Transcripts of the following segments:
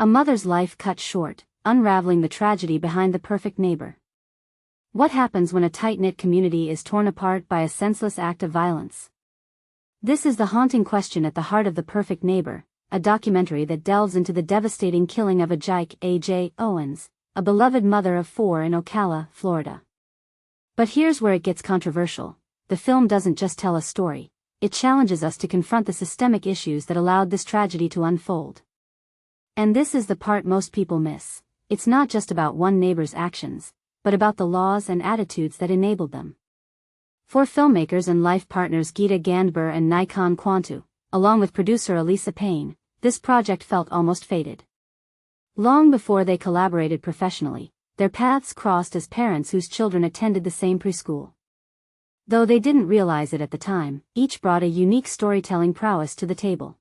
A mother's life cut short, unraveling the tragedy behind the perfect neighbor. What happens when a tight-knit community is torn apart by a senseless act of violence? This is the haunting question at the heart of The Perfect Neighbor, a documentary that delves into the devastating killing of Ajike Owens, a beloved mother of 4 in Ocala, Florida. But here's where it gets controversial. The film doesn't just tell a story, it challenges us to confront the systemic issues that allowed this tragedy to unfold. And this is the part most people miss. It's not just about one neighbor's actions, but about the laws and attitudes that enabled them. For filmmakers and life partners Geeta Gandbhir and Nikon Kwantu, along with producer Elisa Payne, this project felt almost fated. Long before they collaborated professionally, their paths crossed as parents whose children attended the same preschool. Though they didn't realize it at the time, each brought a unique storytelling prowess to the table.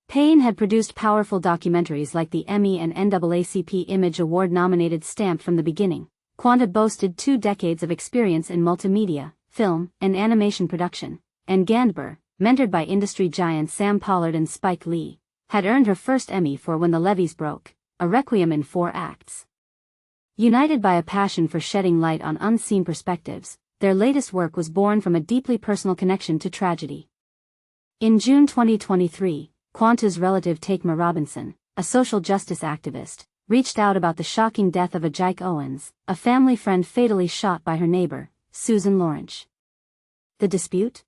Payne had produced powerful documentaries like the Emmy and NAACP Image Award-nominated Stamped from the beginning. Kwantu boasted 2 decades of experience in multimedia, film, and animation production, and Gandbhir, mentored by industry giants Sam Pollard and Spike Lee, had earned her first Emmy for When the Levees Broke, a requiem in 4 acts. United by a passion for shedding light on unseen perspectives, their latest work was born from a deeply personal connection to tragedy. In June 2023, Kwantu's relative Takema Robinson, a social justice activist, reached out about the shocking death of Ajike Owens, a family friend fatally shot by her neighbor, Susan Lorincz. The dispute?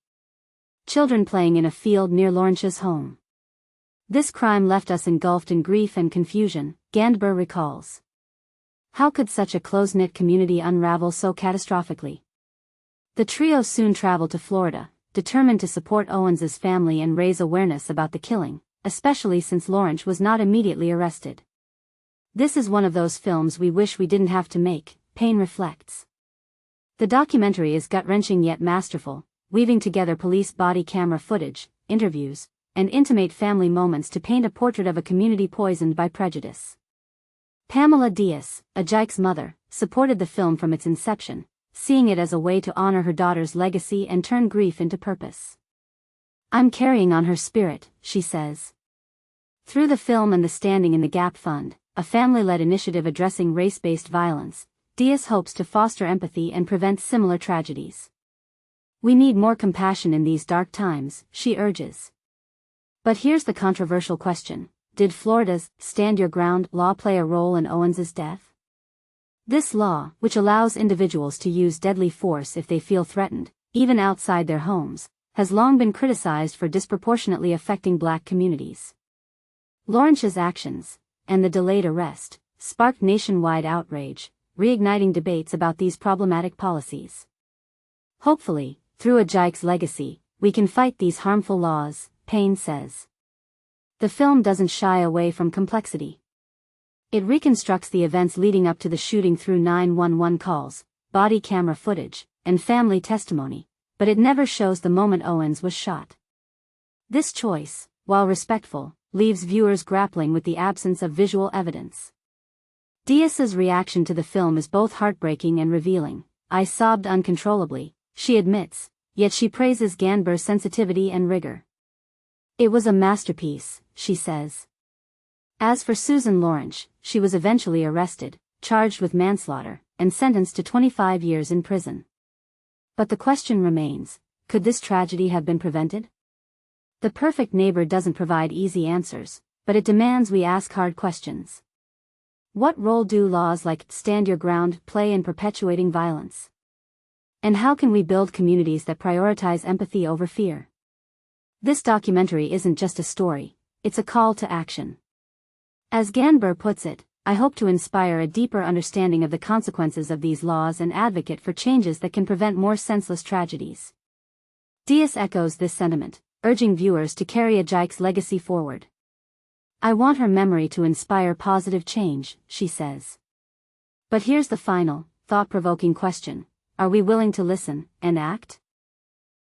Children playing in a field near Lorincz's home. This crime left us engulfed in grief and confusion, Gandbhir recalls. How could such a close-knit community unravel so catastrophically? The trio soon traveled to Florida, determined to support Owens's family and raise awareness about the killing, especially since Lorincz was not immediately arrested. This is one of those films we wish we didn't have to make, Payne reflects. The documentary is gut-wrenching yet masterful, weaving together police body camera footage, interviews, and intimate family moments to paint a portrait of a community poisoned by prejudice. Pamela Diaz, Ajike's mother, supported the film from its inception, seeing it as a way to honor her daughter's legacy and turn grief into purpose. "I'm carrying on her spirit," she says. Through the film and the Standing in the Gap Fund, a family-led initiative addressing race-based violence, Diaz hopes to foster empathy and prevent similar tragedies. "We need more compassion in these dark times," she urges. But here's the controversial question: did Florida's Stand Your Ground law play a role in Owens's death? This law, which allows individuals to use deadly force if they feel threatened, even outside their homes, has long been criticized for disproportionately affecting Black communities. Lorincz's actions, and the delayed arrest, sparked nationwide outrage, reigniting debates about these problematic policies. Hopefully, through Ajike's legacy, we can fight these harmful laws, Payne says. The film doesn't shy away from complexity. It reconstructs the events leading up to the shooting through 911 calls, body camera footage, and family testimony, but it never shows the moment Owens was shot. This choice, while respectful, leaves viewers grappling with the absence of visual evidence. Diaz's reaction to the film is both heartbreaking and revealing. "I sobbed uncontrollably," she admits, yet she praises Gandbhir's sensitivity and rigor. "It was a masterpiece," she says. As for Susan Lorincz, she was eventually arrested, charged with manslaughter, and sentenced to 25 years in prison. But the question remains, could this tragedy have been prevented? The Perfect Neighbor doesn't provide easy answers, but it demands we ask hard questions. What role do laws like Stand Your Ground play in perpetuating violence? And how can we build communities that prioritize empathy over fear? This documentary isn't just a story, it's a call to action. As Gandbhir puts it, "I hope to inspire a deeper understanding of the consequences of these laws and advocate for changes that can prevent more senseless tragedies." Diaz echoes this sentiment, urging viewers to carry Ajike's legacy forward. "I want her memory to inspire positive change," she says. But here's the final, thought-provoking question: are we willing to listen and act?